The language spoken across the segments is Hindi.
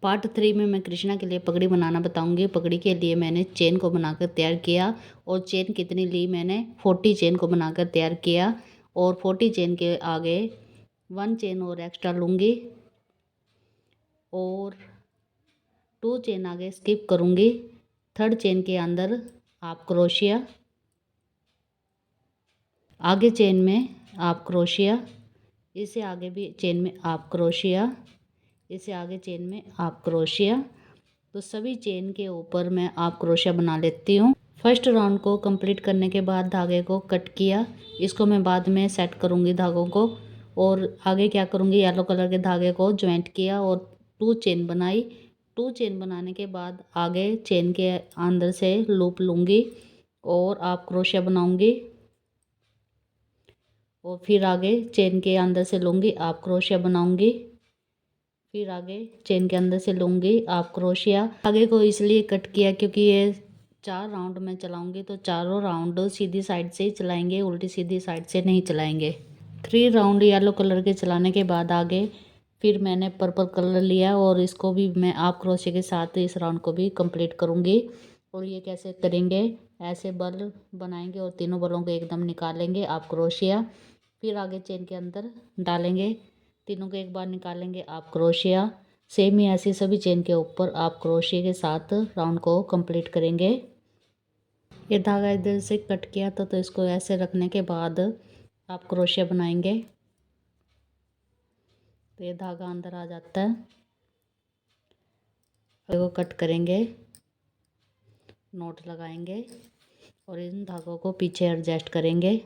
पार्ट 3 में मैं कृष्णा के लिए पगड़ी बनाना बताऊंगी। पगड़ी के लिए मैंने चेन को बनाकर तैयार किया और चेन कितनी ली, मैंने 40 चेन को बनाकर तैयार किया और 40 चेन के आगे 1 चेन और एक्स्ट्रा लूँगी और 2 चेन आगे स्किप करूँगी। 3rd चेन के अंदर आप क्रोशिया, आगे चेन में आप क्रोशिया, इससे आगे भी चेन में आप क्रोशिया, इससे आगे चेन में आप क्रोशिया। तो सभी चेन के ऊपर मैं आप क्रोशिया बना लेती हूँ। फर्स्ट राउंड को कंप्लीट करने के बाद धागे को कट किया, इसको मैं बाद में सेट करूँगी धागों को। और आगे क्या करूँगी, येलो कलर के धागे को ज्वाइंट किया और 2 चेन बनाई। 2 चेन बनाने के बाद आगे चेन के अंदर से लूप लूँगी और आप क्रोशिया बनाऊँगी और फिर आगे चेन के अंदर से लूँगी, आप क्रोशिया बनाऊँगी, फिर आगे चेन के अंदर से लूँगी, आप क्रोशिया। आगे को इसलिए कट किया क्योंकि ये 4 राउंड में चलाऊँगी तो चारों राउंड सीधी साइड से ही चलाएंगे, उल्टी सीधी साइड से नहीं चलाएंगे। 3 राउंड येलो कलर के चलाने के बाद आगे फिर मैंने पर्पल कलर लिया और इसको भी मैं आप क्रोशिया के साथ इस राउंड को भी कंप्लीट करूँगी। और ये कैसे करेंगे, ऐसे बल बनाएंगे और तीनों बलों को एकदम निकालेंगे आप क्रोशिया, फिर आगे चेन के अंदर डालेंगे, तीनों को एक बार निकालेंगे आप क्रोशिया। सेम ही ऐसे सभी चेन के ऊपर आप क्रोशिया के साथ राउंड को कंप्लीट करेंगे। ये धागा इधर से कट किया तो इसको ऐसे रखने के बाद आप क्रोशिया बनाएंगे तो ये धागा अंदर आ जाता है। इसको कट करेंगे, नोट लगाएंगे और इन धागों को पीछे एडजस्ट करेंगे।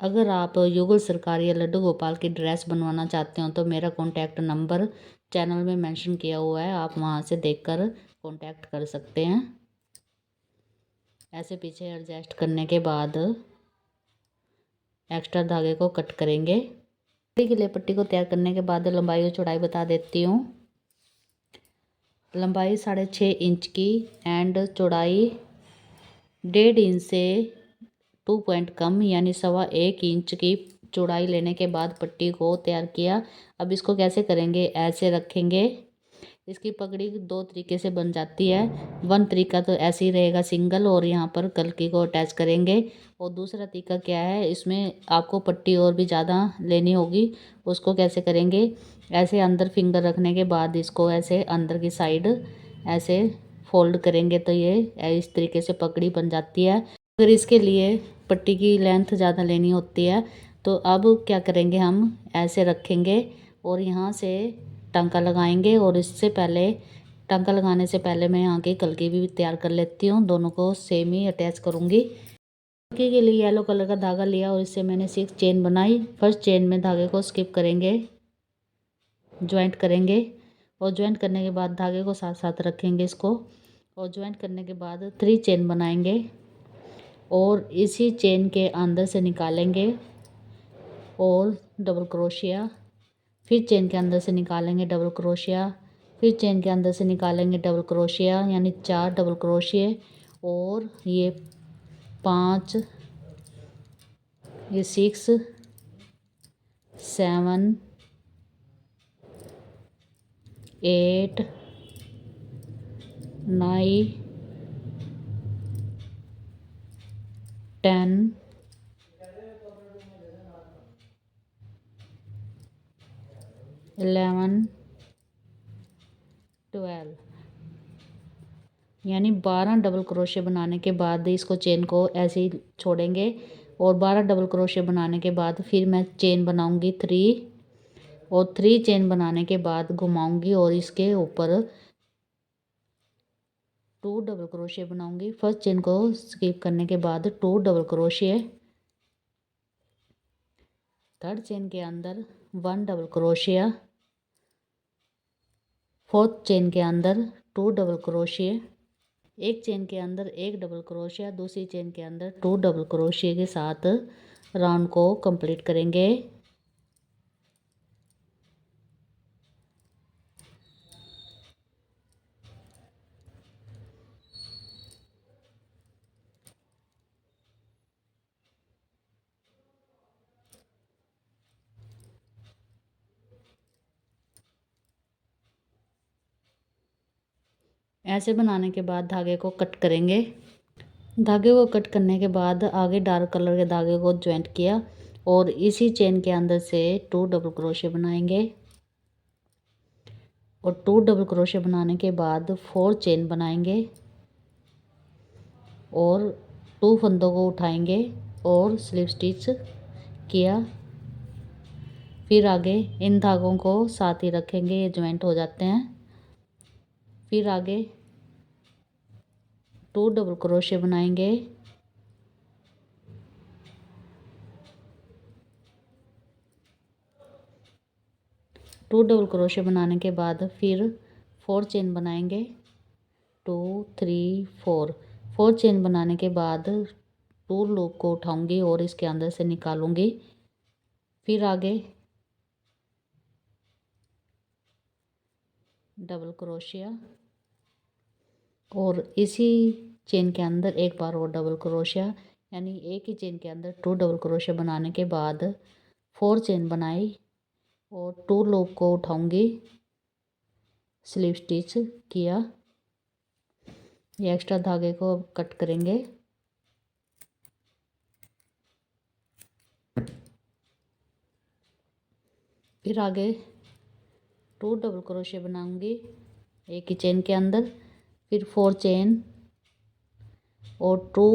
अगर आप युगल सरकार या लड्डू गोपाल की ड्रेस बनवाना चाहते हो तो मेरा कॉन्टैक्ट नंबर चैनल में मेंशन किया हुआ है, आप वहां से देखकर कॉन्टैक्ट कर सकते हैं। ऐसे पीछे एडजस्ट करने के बाद एक्स्ट्रा धागे को कट करेंगे। पट्टी के लिए पट्टी को तैयार करने के बाद लंबाई और चौड़ाई बता देती हूँ। लंबाई 6.5 इंच की एंड चौड़ाई 1.5 इंच से 2 पॉइंट कम यानी 1.25 इंच की चौड़ाई लेने के बाद पट्टी को तैयार किया। अब इसको कैसे करेंगे, ऐसे रखेंगे। इसकी पगड़ी 2 तरीके से बन जाती है। 1 तरीका तो ऐसे ही रहेगा सिंगल और यहाँ पर कलकी को अटैच करेंगे। और दूसरा तरीका क्या है, इसमें आपको पट्टी और भी ज़्यादा लेनी होगी। उसको कैसे करेंगे, ऐसे अंदर फिंगर रखने के बाद इसको ऐसे अंदर की साइड ऐसे फोल्ड करेंगे तो ये इस तरीके से पगड़ी बन जाती है। अगर इसके लिए पट्टी की लेंथ ज़्यादा लेनी होती है तो अब क्या करेंगे, हम ऐसे रखेंगे और यहाँ से टांका लगाएंगे। और इससे पहले टांका लगाने से पहले मैं यहाँ की कलकी भी तैयार कर लेती हूँ, दोनों को सेम ही अटैच करूँगी। कलकी के लिए येलो कलर का धागा लिया और इससे मैंने 6 चेन बनाई। फर्स्ट चेन में धागे को स्किप करेंगे, ज्वाइंट करेंगे और ज्वाइंट करने के बाद धागे को साथ साथ रखेंगे इसको और ज्वाइंट करने के बाद 3 चेन बनाएंगे और इसी चेन के अंदर से निकालेंगे और डबल क्रोशिया, फिर चेन के अंदर से निकालेंगे डबल क्रोशिया, फिर चेन के अंदर से निकालेंगे डबल क्रोशिया, यानी 4 डबल क्रोशिये और ये 5, ये 6, 7, 8, 9, 10, 11, 12, यानी 12 डबल क्रोशे बनाने के बाद इसको चेन को ऐसे ही छोड़ेंगे और 12 डबल क्रोशे बनाने के बाद फिर मैं चेन बनाऊंगी 3 और 3 चेन बनाने के बाद घुमाऊंगी और इसके ऊपर 2 डबल क्रोशे बनाऊंगी। फर्स्ट चेन को स्किप करने के बाद 2 डबल क्रोशे, थर्ड चेन के अंदर 1 डबल क्रोशिया, फोर्थ चेन के अंदर 2 डबल क्रोशिया, एक चेन के अंदर 1 डबल क्रोशिया, दूसरी चेन के अंदर 2 डबल क्रोशिया के साथ राउंड को कंप्लीट करेंगे। ऐसे बनाने के बाद धागे को कट करेंगे। धागे को कट करने के बाद आगे डार्क कलर के धागे को ज्वाइंट किया और इसी चेन के अंदर से 2 डबल क्रोशे बनाएंगे और 2 डबल क्रोशे बनाने के बाद 4 चेन बनाएंगे और 2 फंदों को उठाएंगे और स्लिप स्टिच किया। फिर आगे इन धागों को साथ ही रखेंगे, ये ज्वाइंट हो जाते हैं। फिर आगे 2 डबल क्रोशे बनाएंगे, टू डबल क्रोशे बनाने के बाद फिर 4 चेन बनाएंगे, 2 3 4। 4 चेन बनाने के बाद 2 लूप को उठाऊंगी और इसके अंदर से निकालूंगी। फिर आगे डबल क्रोशिया और इसी चेन के अंदर एक बार और डबल क्रोशिया, यानी एक ही चेन के अंदर 2 डबल क्रोशिया बनाने के बाद 4 चेन बनाई और 2 लूप को उठाऊंगी, स्लिप स्टिच किया। ये एक्स्ट्रा धागे को अब कट करेंगे। फिर आगे 2 डबल क्रोशे बनाऊंगी एक ही चेन के अंदर, फिर 4 चेन और 2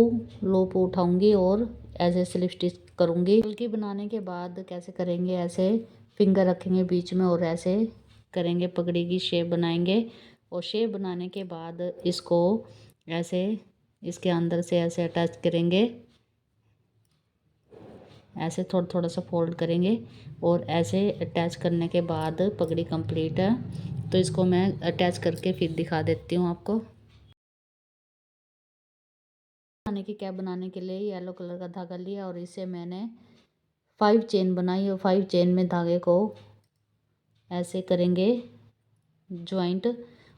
लूप उठाऊंगी और ऐसे स्लिप स्टिच करूंगी। फुल्की बनाने के बाद कैसे करेंगे, ऐसे फिंगर रखेंगे बीच में और ऐसे करेंगे, पगड़ी की शेप बनाएंगे और शेप बनाने के बाद इसको ऐसे इसके अंदर से ऐसे अटैच करेंगे, ऐसे थोड़ा थोड़ा सा फोल्ड करेंगे और ऐसे अटैच करने के बाद पगड़ी कंप्लीट है। तो इसको मैं अटैच करके फिर दिखा देती हूँ आपको। बनाने की कैप बनाने के लिए येलो कलर का धागा लिया और इसे मैंने 5 चेन बनाई और 5 चेन में धागे को ऐसे करेंगे ज्वाइंट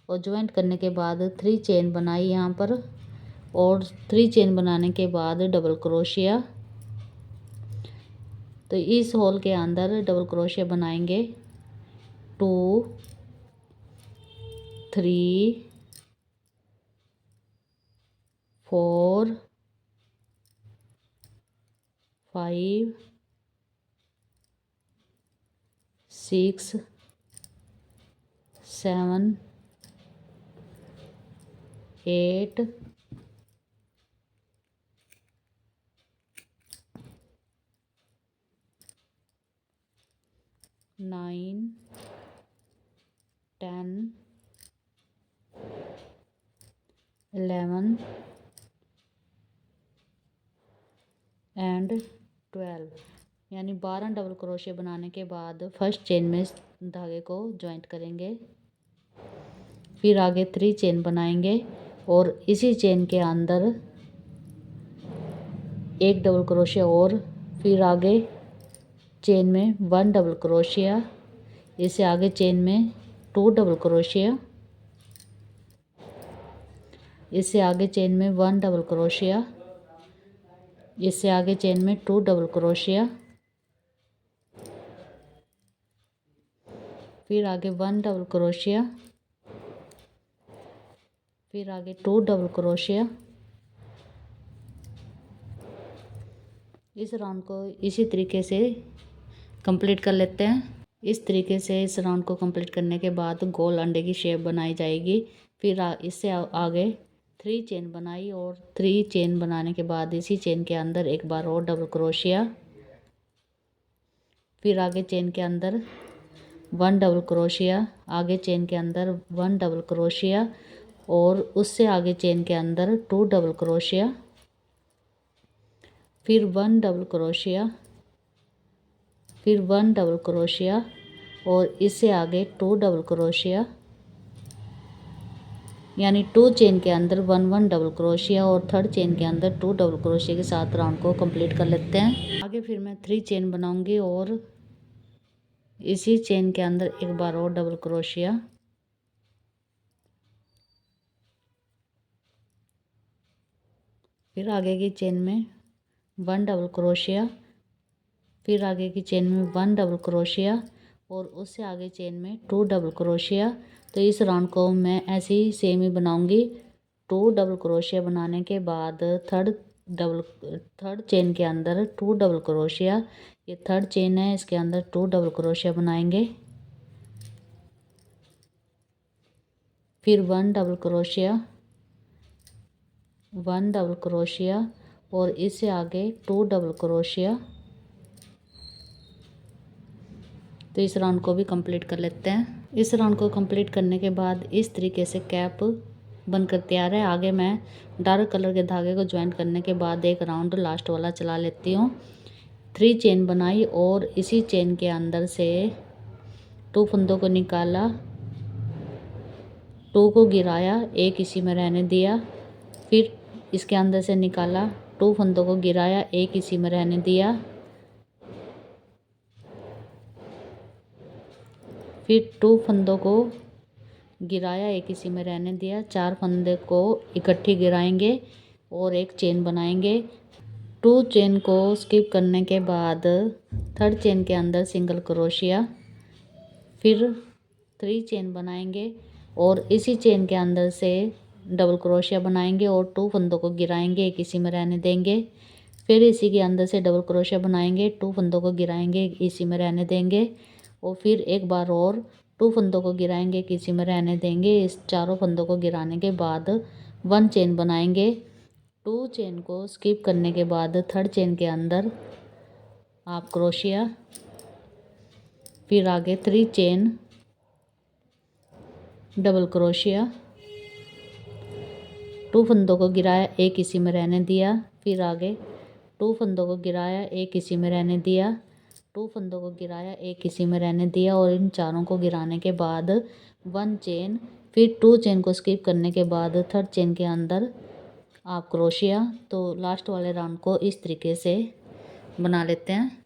और ज्वाइंट करने के बाद 3 चेन बनाई यहाँ पर और 3 चेन बनाने के बाद डबल क्रोशिया। तो इस होल के अंदर डबल क्रोशिया बनाएंगे 2 3 4 5 6 7 8 9 10 11 एंड 12, यानी 12 डबल क्रोशिया बनाने के बाद फर्स्ट चेन में धागे को ज्वाइंट करेंगे। फिर आगे 3 चेन बनाएंगे और इसी चेन के अंदर एक डबल क्रोशिया और फिर आगे चेन में 1 डबल क्रोशिया, इससे आगे चेन में 2 डबल क्रोशिया, इससे आगे चेन में 1 डबल क्रोशिया, इससे आगे चेन में 2 डबल क्रोशिया, फिर आगे 1 डबल क्रोशिया, फिर आगे 2 डबल क्रोशिया। इस राउंड को इसी तरीके से कंप्लीट कर लेते हैं। इस तरीके से इस राउंड को कंप्लीट करने के बाद गोल अंडे की शेप बनाई जाएगी। फिर इससे आगे 3 चेन बनाई और 3 चेन बनाने के बाद इसी चेन के अंदर एक बार और डबल क्रोशिया, फिर आगे चेन के अंदर 1 डबल क्रोशिया, आगे चेन के अंदर 1 डबल क्रोशिया और उससे आगे चेन के अंदर 2 डबल क्रोशिया, फिर 1 डबल क्रोशिया, फिर 1 डबल क्रोशिया और इससे आगे 2 डबल क्रोशिया, यानी 2 चेन के अंदर 1 1 डबल क्रोशिया और थर्ड चेन के अंदर 2 डबल क्रोशिया के साथ राउंड को कंप्लीट कर लेते हैं। आगे फिर मैं 3 चेन बनाऊंगी और इसी चेन के अंदर एक बार और डबल क्रोशिया, फिर आगे की चेन में 1 डबल क्रोशिया, फिर आगे की चेन में 1 डबल क्रोशिया और उससे आगे चेन में 2 डबल क्रोशिया। तो इस राउंड को मैं ऐसे ही सेम ही बनाऊंगी। 2 डबल क्रोशिया बनाने के बाद थर्ड चेन के अंदर 2 डबल क्रोशिया, ये थर्ड चेन है, इसके अंदर 2 डबल क्रोशिया बनाएंगे। फिर 1 डबल क्रोशिया, 1 डबल क्रोशिया और इससे आगे 2 डबल क्रोशिया। तो इस राउंड को भी कंप्लीट कर लेते हैं। इस राउंड को कंप्लीट करने के बाद इस तरीके से कैप बनकर तैयार है। आगे मैं डार्क कलर के धागे को ज्वाइन करने के बाद एक राउंड लास्ट वाला चला लेती हूँ। 3 चेन बनाई और इसी चेन के अंदर से 2 फंदों को निकाला, 2 को गिराया, एक इसी में रहने दिया। फिर इसके अंदर से निकाला, 2 फंदों को गिराया, एक इसी में रहने दिया। फिर 2 फंदों को गिराया, एक इसी में रहने दिया। 4 फंदे को इकट्ठी गिराएंगे और एक चेन बनाएंगे। 2 चेन को स्किप करने के बाद थर्ड चेन के अंदर सिंगल क्रोशिया, फिर 3 चेन बनाएंगे और इसी चेन के अंदर से डबल क्रोशिया बनाएंगे और 2 फंदों को गिराएंगे, एक इसी में रहने देंगे। फिर इसी के अंदर से डबल क्रोशिया बनाएंगे, 2 फंदों को गिराएंगे, इसी में रहने देंगे और फिर एक बार और 2 फंदों को गिराएंगे, किसी में रहने देंगे। इस चारों फंदों को गिराने के बाद 1 चेन बनाएंगे। 2 चेन को स्किप करने के बाद थर्ड चेन के अंदर हाफ क्रोशिया, फिर आगे 3 चेन डबल क्रोशिया, 2 फंदों को गिराया, एक इसी में रहने दिया। फिर आगे 2 फंदों को गिराया, एक इसी में रहने दिया, 2 फंदों को गिराया, एक इसी में रहने दिया और इन चारों को गिराने के बाद 1 चेन, फिर 2 चेन को स्किप करने के बाद थर्ड चेन के अंदर हाफ क्रोशिया। तो लास्ट वाले राउंड को इस तरीके से बना लेते हैं।